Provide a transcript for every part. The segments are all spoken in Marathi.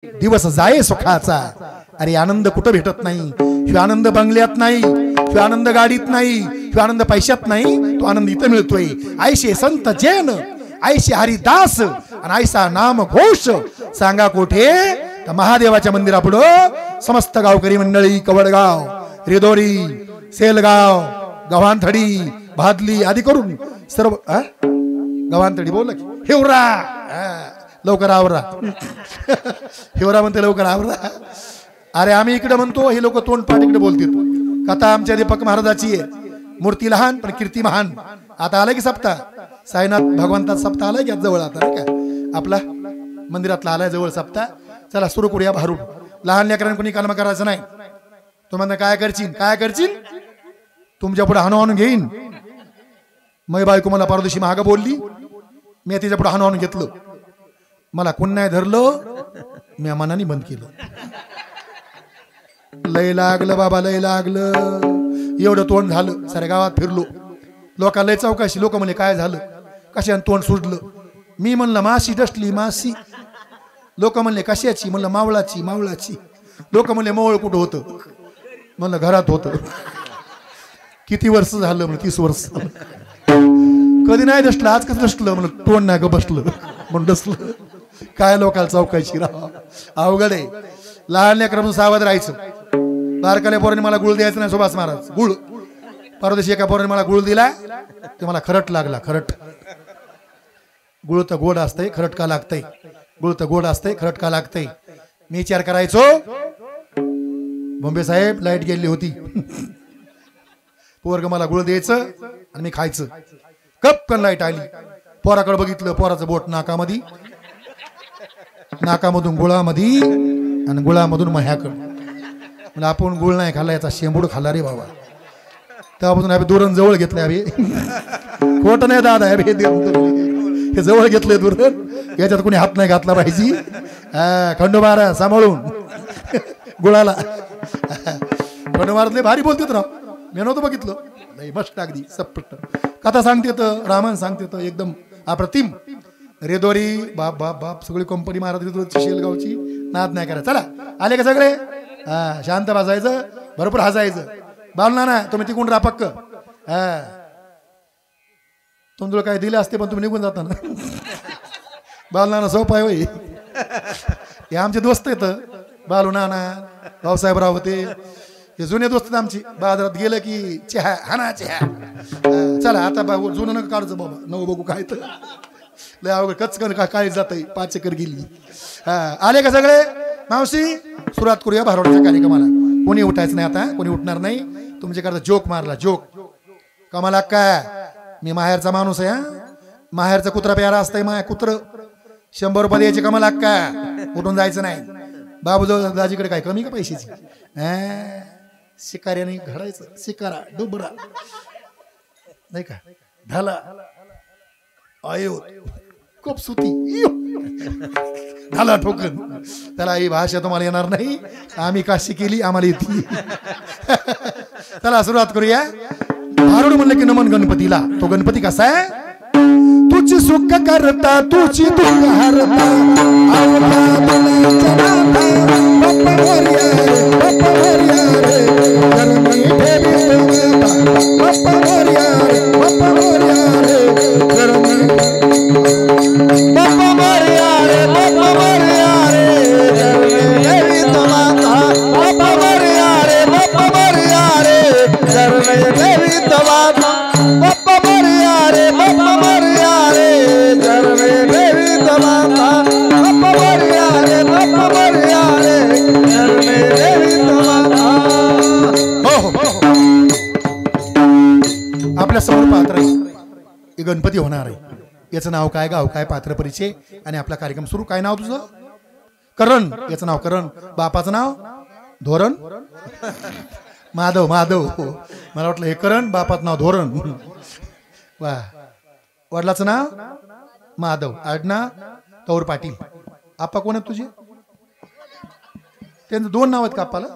दिवस जाये सुखाचा। अरे आनंद कुठं भेटत नाही, ह्यो आनंद बंगल्यात नाही, ह्यो आनंद गाडीत नाही, ह्यो आनंद पैशात नाही, तो आनंद इथं मिळतोय। ऐशे संत जैन, ऐशे हरिदास आणि ऐसा नाम घोष सांगा कोठे? तर महादेवाच्या मंदिरापुढं समस्त गावकरी मंडळी कवडगाव, रेदोरी, सेलगाव, गव्हाणथडी, भादली आदी करून सर्व गव्हाणथडी बोल हिवरा, लवकर आवरा हिवरा म्हणते लवकर आवरा। अरे आम्ही इकडे म्हणतो, हे लोक तोंड पाठ इकडे बोलतील। कथा आमच्या दीपक महाराजाची आहे, मूर्ती लहान पण कीर्ती महान। आता आलाय की सप्ताह, साईनाथ भगवंताचा सप्ताह आलाय की जवळ आता नाही का आपला मंदिरातला आलाय जवळ सप्ताह। चला सुरू करूया भारून। लहान लेकरांनी कोणी कर्म करायचं नाही। तुम्हाला काय करशील, काय करशील तुमच्या पुढे हाणू आणून घेईन। मै बायको मला परदेशी महाग बोलली, मी तिच्या पुढे हाणू आणून घेतलं, मला कोण नाही धरलं, मी मनाने बंद केलं। लय लागलं बाबा, लय लागलं, एवढं तोंड झालं। साऱ्या गावात फिरलो, लोकांना लय चौकाशी, लोक म्हणले काय झालं, कशाने तोंड सुटलं? मी म्हणलं माशी डसली माशी। लोक म्हणले कशाची, म्हणलं मावळाची मावळाची। लोक म्हणले मोवळ कुठं होतं, म्हणलं घरात होतं। किती वर्ष झालं, म्हणलं 30 वर्ष। कधी नाही डसलं, आज कसं डसलं, म्हणलं तोंड नाही ग बसलं म्हणून डसलं। काय लोकांना चौकाशी राहा, अवघड आहे। लहान लेकरांपासून सावध राहायचं। बारकाल्या पोराने मला गुळ द्यायचं नाही, सुभाष महाराज गुळ। परदेशी एका पोराने मला गुळ दिला, ते मला खरट लागला, खरट। गुळ तर गोड असतंय, खरट का लागतंय? गुळ तर गोड असतंय, खरट का लागतंय? मी विचार करायचो, बॉम्बे साहेब लाईट गेली होती, पोरग मला गुळ द्यायचं आणि मी खायचं। कपकन लाईट आली, पोराकडे बघितलं, पोराचं बोट नाकामध्ये, नाकामधून गुळामध्ये आणि गुळामधून मह्याकडं। म्हणजे आपण गुळ नाही खाल्ला, याचा शेंबूड खाल्ला रे बाबा। तेव्हापासून आम्ही दुरण जवळ घेतलंय, आम्ही खोट नाही दादा, हे जवळ घेतलंय दुरण, याच्यात कोणी हात नाही घातला पाहिजे। खंडोबारा सांभाळून गुळाला। खंडोबारातले भारी बोलतेत राव, मी नव्हतं बघितलं, नाही मस्त अगदी सपट कथा सांगते तर, रामायण सांगते तर एकदम अप्रतिम। रेदोरी बाप बाप बाप, सगळी कंपनी महाराज रेदोरीची शेलगावची, नाद नाही करायचं। चला आले का सगळे? शांत बसायचं, भरपूर हसायचं। बालना ना तुम्ही तिकून राहा पक्क, तुमचं काय दिले असते पण तुम्ही निघून जाता ना। बालनाना सोपा आहे होई, हे आमचे दोस्त आहेत, बालू नाना, भाऊसाहेबराव होते, हे जुने दोस्त आहेत आमची। बाजारात गेलं की चहा हाना चहा, चला आता बाबू जुनं नका काढचं बाबा, नवं बघू काय तर लय अवघड कचकन का काय जात, 5 एकर गेली। आले का सगळे? मावशी सुरुवात करूया भारोडच्या कार्यक्रमाला। कोणी उठायचं नाही आता, कोणी उठणार नाही। तुमच्याकडचा जोक मारला, जोक कमाला काय? मी माहेरचा माणूस आहे, माहेरचा कुत्रा प्यारा असतंय, माया कुत्र 100 रुपये द्यायचे कमाला काय, उठून जायचं नाही। बाबू दाजीकडे काय कमी का पैशाची? शिकाऱ्याने घडायचं, शिकारा डुबरा नाही का, ढाला आयो खूप सुती झाला ठोकन। त्याला ही भाषा तुम्हाला येणार नाही, आम्ही का शिकेली, आम्हाला येते। चला सुरुवात करूया। भारुड म्हणलं की नमन गणपतीला। तो गणपती कसा आहे? तुझी सुख करता, तुझी दुःख हरता, आपल्या समोर पात्र आहे, गणपती होणार आहे। याचं नाव काय, गाव काय, पात्र परिचय आणि आपला कार्यक्रम सुरू। काय नाव तुझं? करण। याचं नाव करण। बापाचं नाव धोरण, माधव माधव। मला वाटलं हे करण, बापाचं नाव धोरण। वा, वडिलाचं नाव माधव, आडनाव तौर पाटील। आप्पा कोण आहेत तुझे? त्यांचं 2 नाव आहेत का आप्पाला?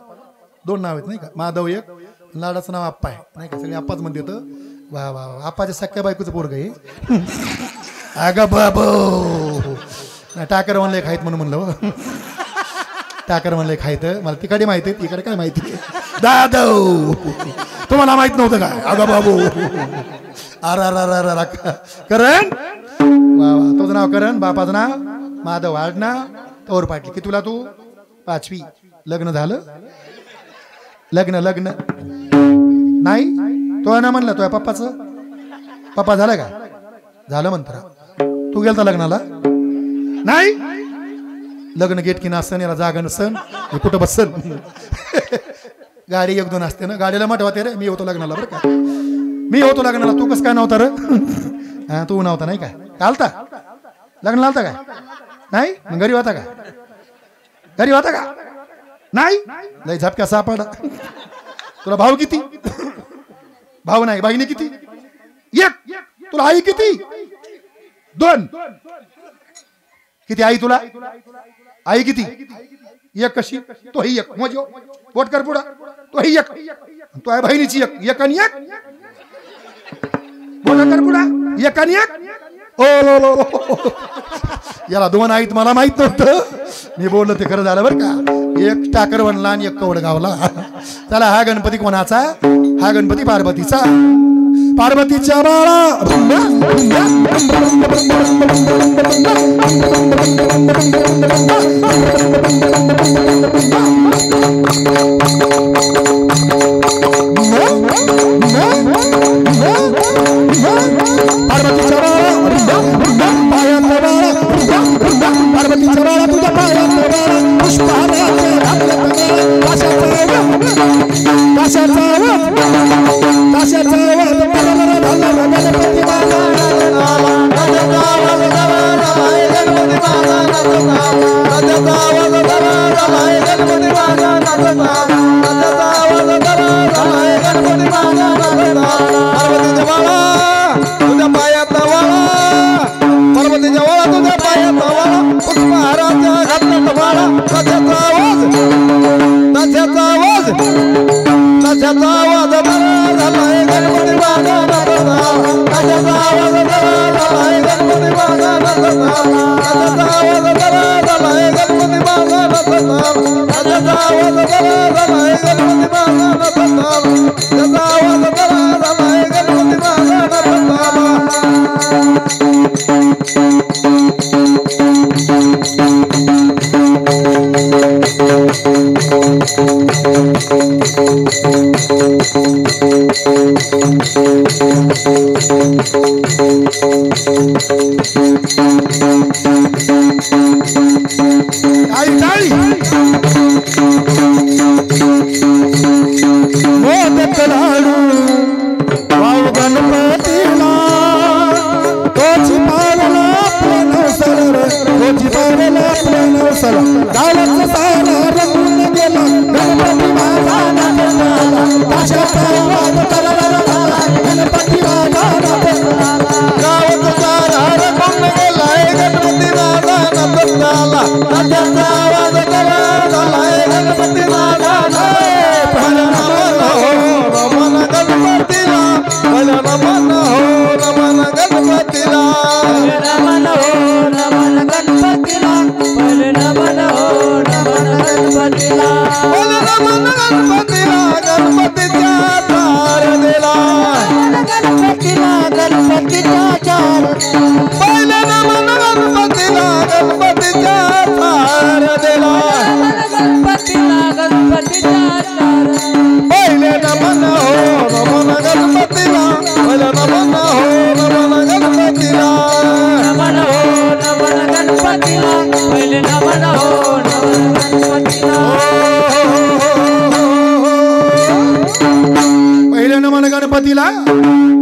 2 नाव आहेत नाही का, माधव एक, लाडाचं नाव आप्पा आहे नाही का, सगळे आप्पाच म्हणते तर। वा वा वा, आप्पाच्या सख्या बायकोचं पोरग आहे। अगं बाबो, टाकर म्हणलं खायत म्हणून म्हणलं टाकर म्हणले खायचं मला तिकडे माहिती आहे तिकडे काय माहिती दादव तुम्हाला माहित नव्हतं काय अगं बाबू अर करण वा वा तुझं नाव करण बापाचं नाव माधव आडनाव तोर पाटील की तुला तू 5वी लग्न झालं लग्न नाही तो ना म्हणलं तुझ्या पप्पा झालं का झालं म्हणत तू गेलता लग्नाला नाही लग्न गेट की नसन याला जागा नसन हे कुठं बसन गाडी 1-2 असते ना गाडीला मठवाते रे मी होतो लग्नाला बरं का मी होतो लग्नाला तू कसं काय नव्हता रे तू नव्हता नाही काय आलता लग्नाला आलता काय नाही घरी होता का नाही लय झपक्या सापडा तुला भाऊ किती भाऊ नाही बहिणी किती 1 तुला आई किती 2 किती आई तुला आई किती 1 कशी तो ही 1 मोजो वोट कर पुढा तो ही 1 तो आहे बहिणीची 1 आणि 1 बोला कर पुढा 1 आणि 1 ओ याला 2 आहेत मला माहित नव्हतं मी बोललो ते खरं झालं बरं का 1 टाकर बनला आणि 1 कवड गावला चला हा गणपती कोणाचा हा गणपती पार्वतीचा पार्वतीच्या बाळा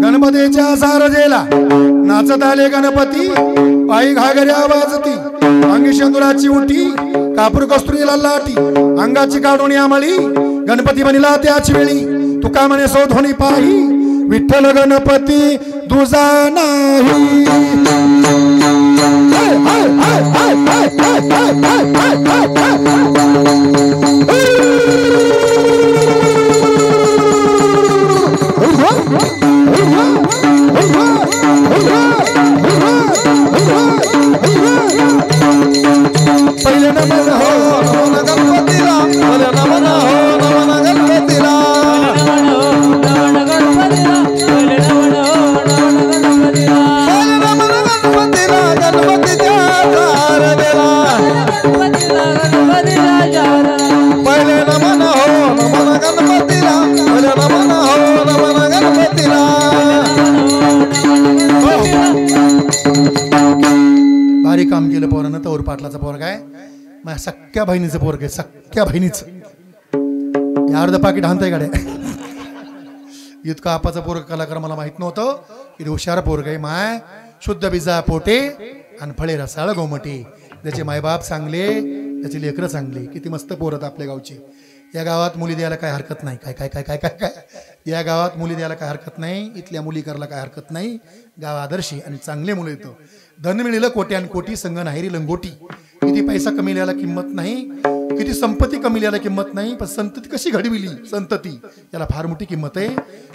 गणपतीच्या सारजेला नाचत आले गणपती पायी घागऱ्या वाजती अंगी शेंदुराची उठी कापूर कस्तुरीला लाटी अंगाची काढून आमळी गणपती बनिला त्याच वेळी तुका म्हणे शोधोनी पाही विठ्ठल गणपती तुझा नाही पहिले नमन हो पोरग आहे, माझ्या सख्या बहिणीचं पोरग आहे, सख्या बहिणीचं. अर्ध पाकिट हाणताय गाड्या. इतकं आपाचं पोरग कलाकार मला माहित नव्हतं. किती हुशार पोरग आहे. माय शुद्ध बिजा पोटे आणि फळे रसाळ गोमटे. त्याचे मायबाप चांगले, त्याचे लेकरं चांगले. किती मस्त पोरत आपल्या गावची. या गावात मुली द्यायला काय हरकत नाही. काय काय काय काय काय काय या गावात मुली द्यायला काय हरकत नाही. इथल्या मुली करायला काय हरकत नाही. गाव आदर्शी आणि चांगले मुलं येतं. धन मिळेलं कोट्यान कोटी, संग नाहेरी लंगोटी. किती पैसा कमिल्याला किंमत नाही, किती संपत्ती कमिल्याला किंमत नाही, पण संतती कशी घडविली, संतती याला फार मोठी किंमत आहे.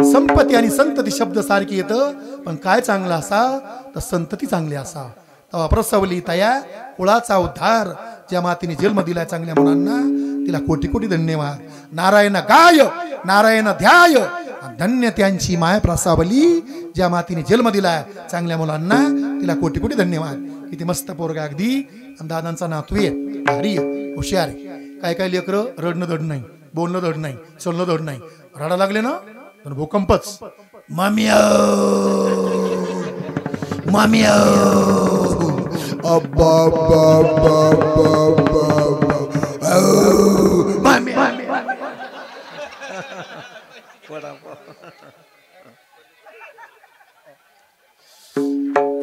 संपत्ती आणि संतती शब्द सारखी येतं, पण काय चांगला असा तर संतती चांगली असा. तेव्हा प्रसवली तया कुळाचा उद्धार. ज्या मातीने जन्म दिलाय चांगल्या मुलांना तिला कोटी कोटी धन्यवाद. नारायण गाय नारायण ध्याय, धन्य त्यांची माय प्रसावली. ज्या मातीने जन्म दिलाय चांगल्या मुलांना तिला कोटी कोटी धन्यवाद. किती मस्त पोरगा. अगदी दादांचा नातू आहे, भारी हुशार आहे. काय काय लेकरं रडणं धड नाही, बोलणं धड नाही, चलणं धड नाही. रडा लागले ना तर भूकंपच. मामिया मामिया अब्बा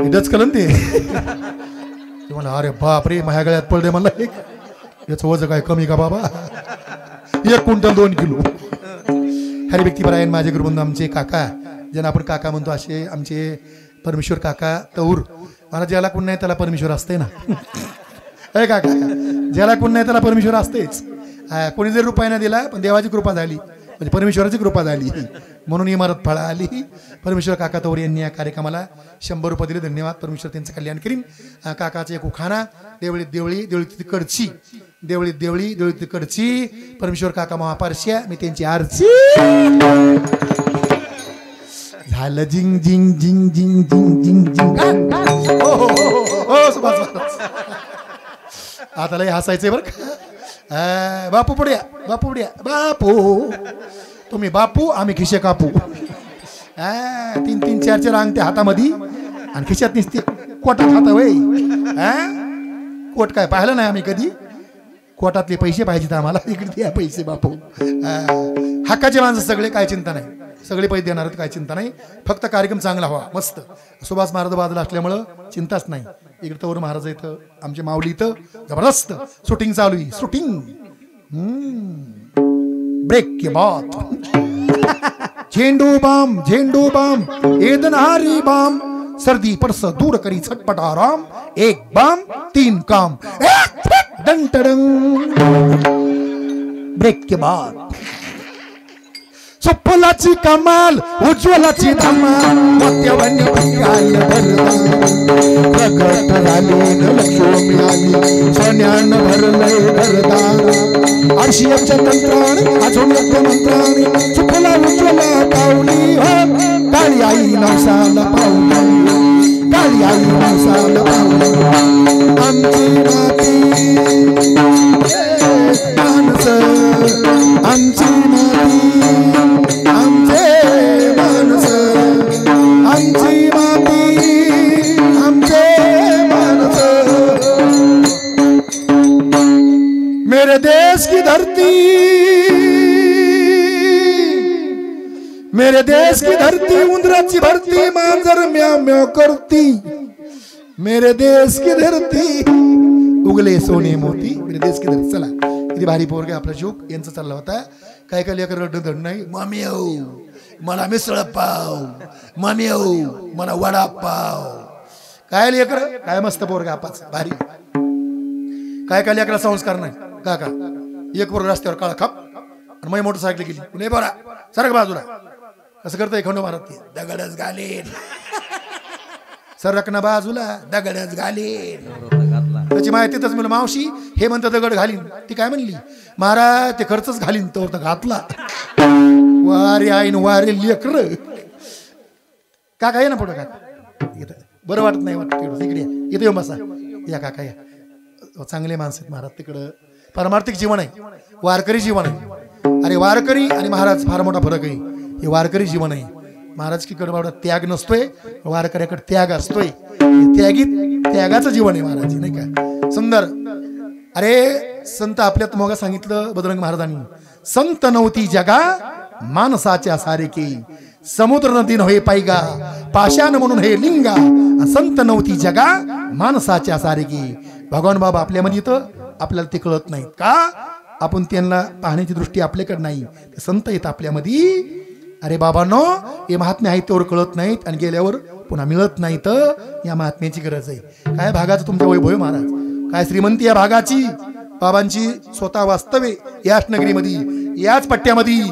इथंच कलन ते मला. अरे बाप रे, माझ्या गळ्यात पडले मला. एक याचं वजन काय कमी का बाबा? 1 क्विंटल 2 किलो. हरी व्यक्तीपरायण माझे गुरुबंधू आमचे काका, ज्यांना आपण काका म्हणतो, असे आमचे परमेश्वर काका तौर. मला ज्याला कोण नाही त्याला परमेश्वर असते ना. अरे काका, ज्याला कोण नाही त्याला परमेश्वर असतेच. कोणी जरी रुपया नाही दिला पण देवाची कृपा झाली, म्हणजे परमेश्वराची कृपा झाली, म्हणून इमारत फळा आली. परमेश्वर काका तौर यांनी या कार्यक्रमाला 100 रुपये दिले. धन्यवाद. परमेश्वर त्यांचं कल्याण करीन. काकाचे एक उखाणा. देवळीत देवळी देवळीत तिकडची, देवळीत देवळी देवळीत तिकडची. परमेश्वर काका महापारश्या, मी त्यांची आरची. झालं जिंग जिंग जिंग जिंग जिंग जिंग जिंग. आता लय हसायचंय बरं का. बापू पुढ्या, बापू पुढ्या, बापू तुम्ही बापू, आम्ही खिशे कापू. 3-3 4-4 अंगठ्या हातामध्ये आणि खिशात निसते कोटात हाता. वय कोट काय पाहिलं नाही आम्ही कधी. कोटातले पैसे पाहिजेत आम्हाला, इकडे द्या पैसे बापू. हक्काचे माणसं सगळे, काय चिंता नाही. सगळे पैसे देणार आहेत, काय चिंता नाही. फक्त कार्यक्रम चांगला व्हा. मस्त. सुभाष महाराज बाजूला असल्यामुळं चिंताच नाही. इकडे तवर महाराज इथं, आमचे माऊली इथं जबरदस्त शूटिंग चालू आहे. शूटिंग ब्रेक के बाद झेंडू बाम एदनहारी बाम, सर्दी परस दूर करी छटपट आराम. 1 बाम 3 काम. डंग टडंग. ब्रेक के बाद सुफलाची कमाल, उज्ज्वलाची धमाल, मोत्यावानी बंगाल प्रगट झाली लक्ष्मी आली, सोन्यानं भरलंय घरदार. आरशीएमच्या तंत्राण अजून मंत्राणी, सुफला उज्ज्वला पावली. हो काळी आई नवसाला पावली, काळी आई नवसाला पावली. आमची माती माणस, आमची माती आमचे माणस, आमची माती आमचे माणस. मेरे देश की धरती, मेरे देश की धरती उंदराची भरती, मांजर म्याव म्याव करती. मेरे देश की धरती उगले सोने मोती. मेरे देश की धरती. चला किती भारी पोरगे आपला जोक यांचा चालला होता. काय काय लेकर रडणं धड नाही. मामी मला मिसळ पाव, मामी मला वडा पाव. काय लेकर, काय मस्त पोरगा आपाच भारी. काय काय लेकरा संस्कार नाही. काका एक पोरग रस्त्यावर काळा खाप आणि माझी मोटरसायकल गेली, नाही बरा सरक बाजूला. कसं करतोय खंडो मारत, दगडच घालेन. सरकना बाजूला, दगडच घालेन. त्याची माहितीच म्हणलं मावशी हे म्हणतं दगड घालीन. ती काय म्हणली, महाराज ते खर्चच घालीन. तो घातला. वारे आईन वारे लेकर. काका ये ना पुढं. काका बरं वाटत नाही वाटत. इकडे इथे येऊन बसा. या काका या. चांगले माणसं आहेत महाराज. तिकडं पारमार्थिक जीवन आहे, वारकरी जीवन आहे. अरे वारकरी आणि महाराज फार मोठा फरक आहे. हे वारकरी जीवन आहे. महाराज की कडे त्याग नसतोय, वारकऱ्याकडे त्याग असतोय. त्यागाचं जीवन आहे महाराज, नाही का. सुंदर अरे संत आपल्यात मोगा सांगितलं बजरंग महाराजांनी, संत नव्हती जगा माणसाच्या सारिकी, समुद्र नदी नव्हे पायगा, पाषाण म्हणून हे लिंगा, संत नव्हती जगा माणसाच्या सारिकी. भगवान बाबा आपल्यामध्ये इथं आपल्याला ते कळत नाही का, आपण त्यांना पाहण्याची दृष्टी आपल्याकडे नाही, ते संत येत आपल्यामध्ये. अरे बाबांनो, हे महात्म्य आहे तेवढं कळत नाहीत आणि गेल्यावर पुन्हा मिळत नाही, तर या महात्म्याची गरज आहे. काय भागाचं तुमच्या वैभव महाराज, काय श्रीमंती या भागाची. बाबांची स्वतः वास्तवे याच नगरीमध्ये, याच पट्ट्यामध्ये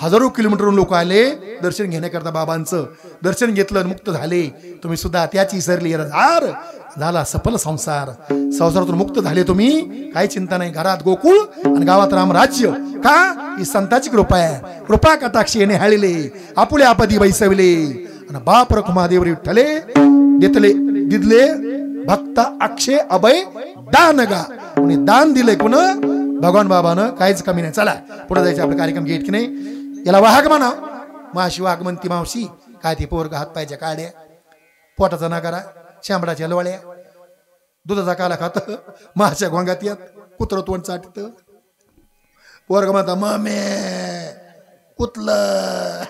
हजारो किलोमीटरहून लोक आले दर्शन घेण्याकरता. बाबांचं दर्शन घेतलं, मुक्त झाले. तुम्ही सुद्धा त्याची विसरली झाला सफल संसार, संसारातून मुक्त झाले तुम्ही, काही चिंता नाही. घरात गोकुळ आणि गावात राम राज्य. का? ही संताची कृपा आहे. कृपा कटाक्षी येणे हाळिले, आपुले आपदी बैसविले, आणि बाप रखुमादेव विठ्ठले देतले दिदले भक्त अक्षय अभय दान गा. कोणी दान दिले कोण? भगवान बाबानं. काहीच कमी नाही. चला पुढे जायचं, आपला कार्यक्रम घेत की नाही. याला वाहक म्हणा, माशी वाघ म्हणती मावशी. काय ते पोरग हात पायच्या काड्या, पोटाचा नाकारा, शांबडाच्या लोळ्या, दुधाचा काला खात, माशा गोंगात यात, कुत्र तोंड चाटत. पोरग म्हणता ममे कुतलं,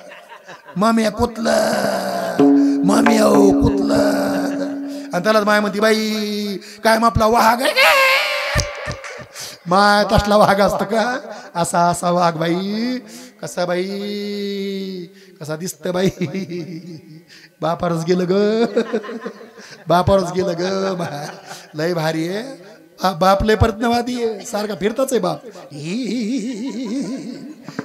मम्या कुतलं, मम्या कुतलं. आणि त्यालाच माय म्हणती बाई काय आपला वाघ आहे, माय तसला वाघ असत का? असा असा वाघ बाई, कसा बाई, कसा दिसत बाई. बापारच गेलं ग, बापारच गेलं ग. लय भारी आहे बाप, लय प्रयत्नवादी आहे, सारखा फिरताच आहे बाप.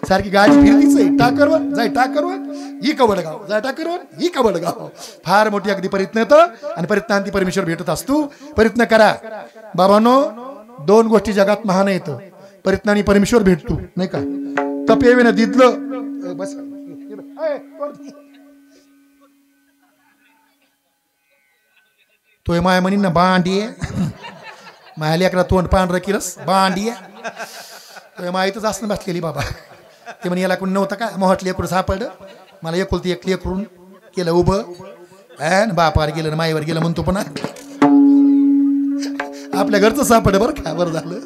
सारखी गाडी फिरतीच आहे. टाकरवर जाय, टाकरवर ही कबडगाव, जाय टाकरवर ही कबडगाव. फार मोठी अगदी प्रयत्न येतं, आणि प्रयत्नांती परमेश्वर भेटत असतो. प्रयत्न करा बाबांनो. दोन गोष्टी जगात महान येतं, प्रयत्नाने परमेश्वर भेटतो नाही का. तपेवे ना दिदलं बस, तो माया म्हणी ना बांडी आहे, माया लेकरा तोंड पांढरं किरस बांडी आहे. तो माहीतच असणं बसलेली बाबा. ते म्हणे याला कोणी नव्हतं का, मोहट लेकरू सापडलं, मला एकुलती एक लेकरून केलं उभं, बापावर गेलं माईवर गेलं म्हणतो. पण आपल्या घरचं सापड बरं का. बरं झालं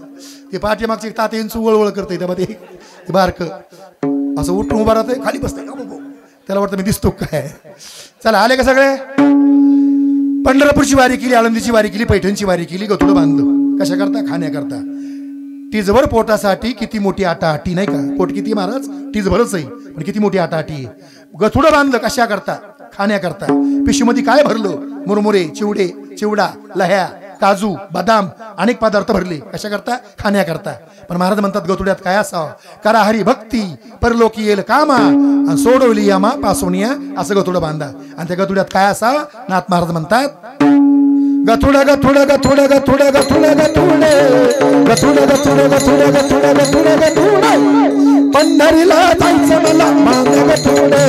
ते पाठीमागचे तात्यांचं वळवळ करतंय, त्यामध्ये ते बारक असं उठून उभा राहतंय, खाली बसतंय, त्याला वाटतं मी दिसतो काय. चला आले का सगळे. पंढरपूरची वारी केली, आळंदीची वारी केली, पैठणची वारी केली, गथुडं बांधलं. कशा करता? खाण्याकरता. टीजभर पोटासाठी किती मोठी आटाआटी नाही का. पोट किती महाराज? टीजभरच आहे, पण किती मोठी आटाआटी आहे. गथुडं बांधलं कशा करता? खाण्याकरता. पिशवीमध्ये काय भरलं? मुरमुरे, चिवडे, चिवडा, लह्या, काजू, बदाम, अनेक पदार्थ भरले. कशा करता? खाण्याकरता. पण महाराज म्हणतात गथुड्यात काय असावं? करा हरी भक्ती, परलोकी येल कामा, आणि सोडवली यामा पासोनिया. असं गथुडं बांधा. आणि त्या गथुड्यात काय असावं? नाथ महाराज म्हणतात गथुडा गथुडा गथुडा गथुडा गथुडा गथुडे, गथुडा गथुडा गथुडा गथुडा गथुडा गथुडे. पंढरीला जायचं मला मांग गथुडे,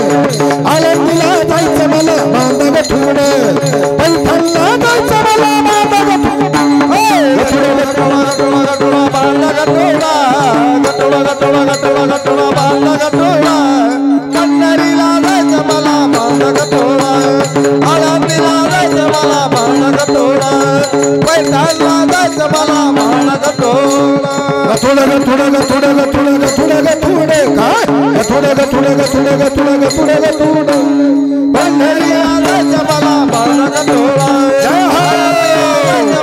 आळंदीला जायचं मला मांग गथुडे, पैठणला जायचं मला मांग गथुडे. गथुडा गथुडा गथुडा गथुडा बांग गथुडा, गथुडा गथुडा गथुडा गथुडा बांग गथुडा. पंढरीला जायचं मला मांग गथुडा, आळंदीला जायचं मला मांग गथुडा, पैठणला जायचं मला मांग गथुडा. गथुडा गथुडा गथुडा गथुडा गथुडा गथुडे. काय? गथुडा गथुडा गथुडा गथुडा गथुडा गथुडा. पंढरीला जायचं मला मांग गथुडा, जय हो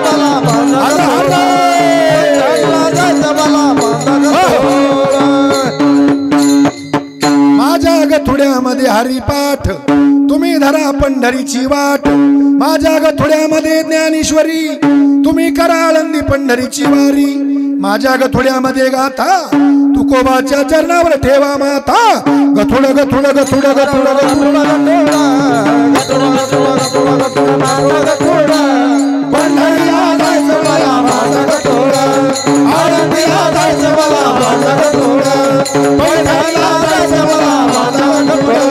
मला मांग गथुडा, पैठणला जायचं मला मांग गथुडा. माझ्या गथुड्यामध्ये हरिपाठ, तुम्ही धरा पंढरीची वाट. माझ्या गथुड्यामध्ये ज्ञानेश्वरी, तुम्ही करा आळंदी पंढरीची वारी. माझ्या गथुड्यामध्ये गाथा, तुकोबाच्या चरणावर ठेवा माथा. गथुड गथुड गथुड गथुड गथुड गथुड. पंढरीला जायचं मला माझा गथुडा, आळंदीला जायचं मला माझा गथुडा, पैठणला जायचं मला माझा गथुडा.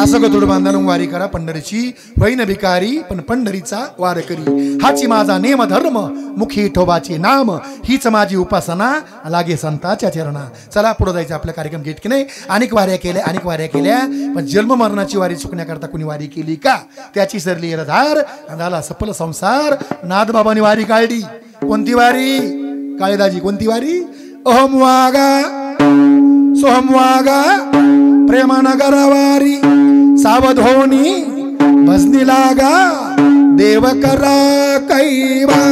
असं सगळं थोडं बांधून वारी करा पंढरीची, होईन भिकारी पण पंढरीचा वार करी. हाची माझा नेम धर्म, मुखी विठोबाचे नाम, हीच माझी उपासना, लागे संताच्या चरणा. चला पुढे जायचं आपला कार्यक्रम घेत की नाही. अनेक वाऱ्या केल्या पण जन्म मरणाची वारी चुकण्याकरता कुणी वारी केली का? त्याची सरली रधार झाला सफल संसार. नादबाबांनी वारी काढली. कोणती वारी काळीदाजी? कोणती वारी? अहम वागा सोहम वागा प्रेमानगर वारी, सावध होनी भजनी लागा देव करा कैवा.